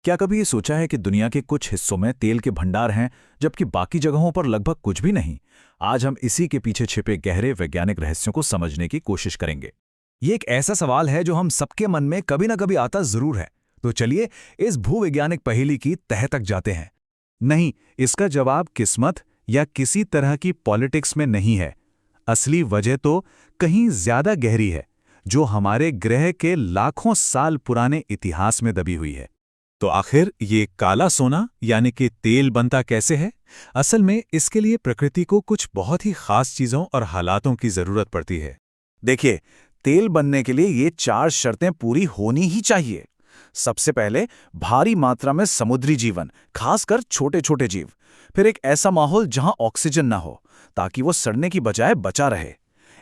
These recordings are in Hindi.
क्या कभी ये सोचा है कि दुनिया के कुछ हिस्सों में तेल के भंडार हैं, जबकि बाकी जगहों पर लगभग कुछ भी नहीं? आज हम इसी के पीछे छिपे गहरे वैज्ञानिक रहस्यों को समझने की कोशिश करेंगे। ये एक ऐसा सवाल है जो हम सबके मन में कभी ना कभी आता जरूर है। तो चलिए इस भूवैज्ञानिक पहेली की तह तक जाते हैं। नहीं, इसका जवाब किस्मत या किसी तरह की पॉलिटिक्स में नहीं है। असली वजह तो कहीं ज्यादा गहरी है, जो हमारे ग्रह के लाखों साल पुराने इतिहास में दबी हुई है। तो आखिर ये काला सोना यानी कि तेल बनता कैसे है? असल में इसके लिए प्रकृति को कुछ बहुत ही खास चीजों और हालातों की जरूरत पड़ती है। देखिए, तेल बनने के लिए ये 4 शर्तें पूरी होनी ही चाहिए। सबसे पहले भारी मात्रा में समुद्री जीवन, खासकर छोटे छोटे जीव। फिर एक ऐसा माहौल जहां ऑक्सीजन न हो, ताकि वो सड़ने की बजाय बचा रहे।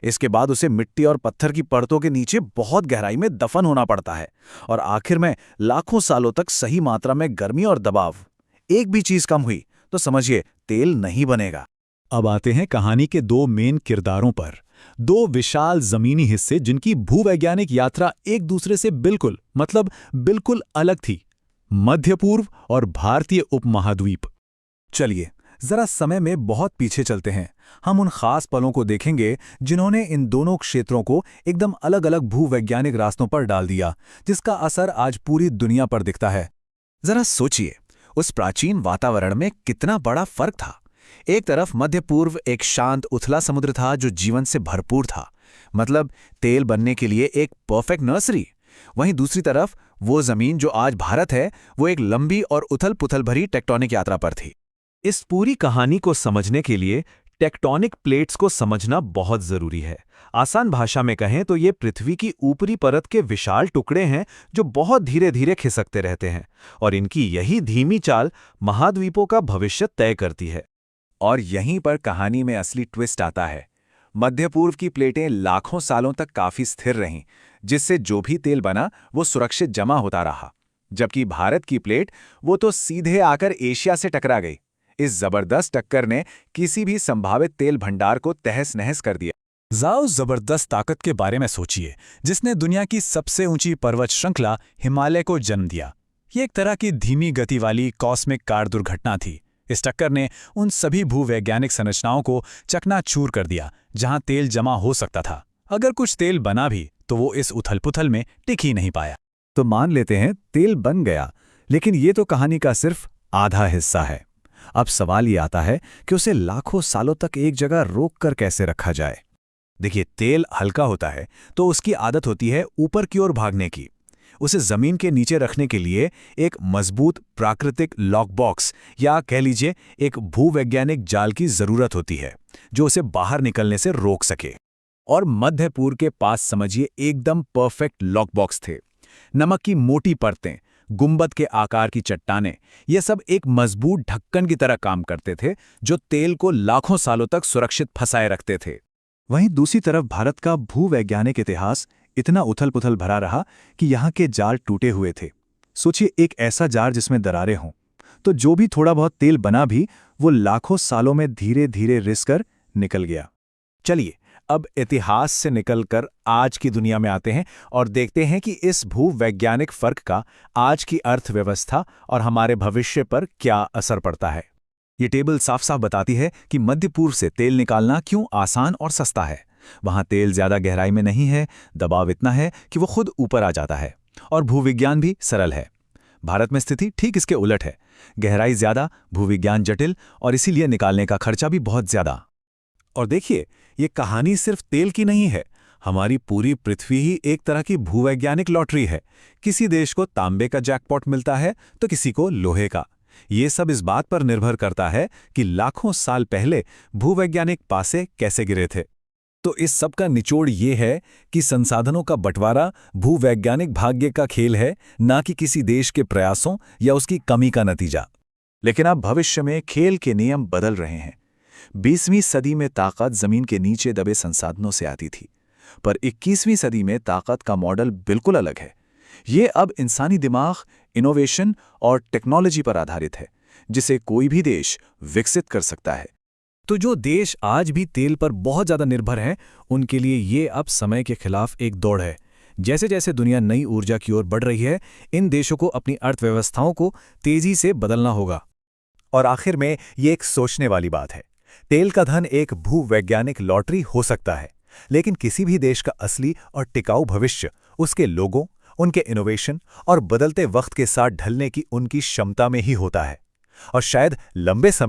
इसके बाद उसे मिट्टी और पत्थर की परतों के नीचे बहुत गहराई में दफन होना पड़ता है। और आखिर में लाखों सालों तक सही मात्रा में गर्मी और दबाव। एक भी चीज कम हुई तो समझिए तेल नहीं बनेगा। अब आते हैं कहानी के दो मेन किरदारों पर। दो विशाल जमीनी हिस्से जिनकी भूवैज्ञानिक यात्रा एक दूसरे से बिल्कुल अलग थी। मध्य पूर्व और भारतीय उपमहाद्वीप। चलिए जरा समय में बहुत पीछे चलते हैं। हम उन खास पलों को देखेंगे जिन्होंने इन दोनों क्षेत्रों को एकदम अलग अलग भूवैज्ञानिक रास्तों पर डाल दिया, जिसका असर आज पूरी दुनिया पर दिखता है। जरा सोचिए, उस प्राचीन वातावरण में कितना बड़ा फर्क था। एक तरफ मध्य पूर्व एक शांत उथला समुद्र था जो जीवन से भरपूर था, मतलब तेल बनने के लिए एक परफेक्ट नर्सरी। वहीं दूसरी तरफ वो जमीन जो आज भारत है, वो एक लंबी और उथल पुथल भरी टेक्टोनिक यात्रा पर थी। इस पूरी कहानी को समझने के लिए टेक्टोनिक प्लेट्स को समझना बहुत जरूरी है। आसान भाषा में कहें तो ये पृथ्वी की ऊपरी परत के विशाल टुकड़े हैं जो बहुत धीरे धीरे खिसकते रहते हैं, और इनकी यही धीमी चाल महाद्वीपों का भविष्य तय करती है। और यहीं पर कहानी में असली ट्विस्ट आता है। मध्य पूर्व की प्लेटें लाखों सालों तक काफी स्थिर रहीं, जिससे जो भी तेल बना वो सुरक्षित जमा होता रहा। जबकि भारत की प्लेट, वो तो सीधे आकर एशिया से टकरा गई। इस जबरदस्त टक्कर ने किसी भी संभावित तेल भंडार को तहस नहस कर दिया। जाओ जबरदस्त ताकत के बारे में सोचिए, जिसने दुनिया की सबसे ऊंची पर्वत श्रृंखला हिमालय को जन्म दिया। ये एक तरह की धीमी गति वाली कॉस्मिक कार दुर्घटना थी। इस टक्कर ने उन सभी भूवैज्ञानिक संरचनाओं को चकनाचूर कर दिया जहां तेल जमा हो सकता था। अगर कुछ तेल बना भी तो वो इस उथल-पुथल में टिक ही नहीं पाया। तो मान लेते हैं तेल बन गया, लेकिन ये तो कहानी का सिर्फ आधा हिस्सा है। अब सवाल ये आता है कि उसे लाखों सालों तक एक जगह रोक कर कैसे रखा जाए। देखिए, तेल हल्का होता है तो उसकी आदत होती है ऊपर की ओर भागने की। उसे जमीन के नीचे रखने के लिए एक मजबूत प्राकृतिक लॉक बॉक्स या कह लीजिए एक भूवैज्ञानिक जाल की जरूरत होती है, जो उसे बाहर निकलने से रोक सके। और मध्य पूर्व के पास समझिए एकदम परफेक्ट लॉक बॉक्स थे। नमक की मोटी परतें, गुंबद के आकार की चट्टानें, ये सब एक मजबूत ढक्कन की तरह काम करते थे, जो तेल को लाखों सालों तक सुरक्षित फंसाए रखते थे। वहीं दूसरी तरफ भारत का भूवैज्ञानिक इतिहास इतना उथल-पुथल भरा रहा कि यहाँ के जाल टूटे हुए थे। सोचिए, एक ऐसा जार जिसमें दरारें हों, तो जो भी थोड़ा बहुत तेल बना भी वो लाखों सालों में धीरे धीरे रिस कर निकल गया। चलिए अब इतिहास से निकलकर आज की दुनिया में आते हैं और देखते हैं कि इस भूवैज्ञानिक फर्क का आज की अर्थव्यवस्था और हमारे भविष्य पर क्या असर पड़ता है। ये टेबल साफ साफ बताती है कि मध्य पूर्व से तेल निकालना क्यों आसान और सस्ता है। वहां तेल ज्यादा गहराई में नहीं है, दबाव इतना है कि वो खुद ऊपर आ जाता है, और भूविज्ञान भी सरल है। भारत में स्थिति ठीक इसके उलट है, गहराई ज्यादा, भूविज्ञान जटिल, और इसीलिए निकालने का खर्चा भी बहुत ज्यादा। और देखिए, ये कहानी सिर्फ तेल की नहीं है। हमारी पूरी पृथ्वी ही एक तरह की भूवैज्ञानिक लॉटरी है। किसी देश को तांबे का जैकपॉट मिलता है तो किसी को लोहे का। ये सब इस बात पर निर्भर करता है कि लाखों साल पहले भूवैज्ञानिक पासे कैसे गिरे थे। तो इस सब का निचोड़ ये है कि संसाधनों का बंटवारा भूवैज्ञानिक भाग्य का खेल है, ना कि किसी देश के प्रयासों या उसकी कमी का नतीजा। लेकिन अब भविष्य में खेल के नियम बदल रहे हैं। 20वीं सदी में ताकत जमीन के नीचे दबे संसाधनों से आती थी, पर 21वीं सदी में ताकत का मॉडल बिल्कुल अलग है। ये अब इंसानी दिमाग, इनोवेशन और टेक्नोलॉजी पर आधारित है, जिसे कोई भी देश विकसित कर सकता है। तो जो देश आज भी तेल पर बहुत ज्यादा निर्भर हैं, उनके लिए ये अब समय के खिलाफ एक दौड़ है। जैसे जैसे दुनिया नई ऊर्जा की ओर बढ़ रही है, इन देशों को अपनी अर्थव्यवस्थाओं को तेजी से बदलना होगा। और आखिर में ये एक सोचने वाली बात है। तेल का धन एक भूवैज्ञानिक लॉटरी हो सकता है, लेकिन किसी भी देश का असली और टिकाऊ भविष्य उसके लोगों, उनके इनोवेशन और बदलते वक्त के साथ ढलने की उनकी क्षमता में ही होता है। और शायद लंबे समय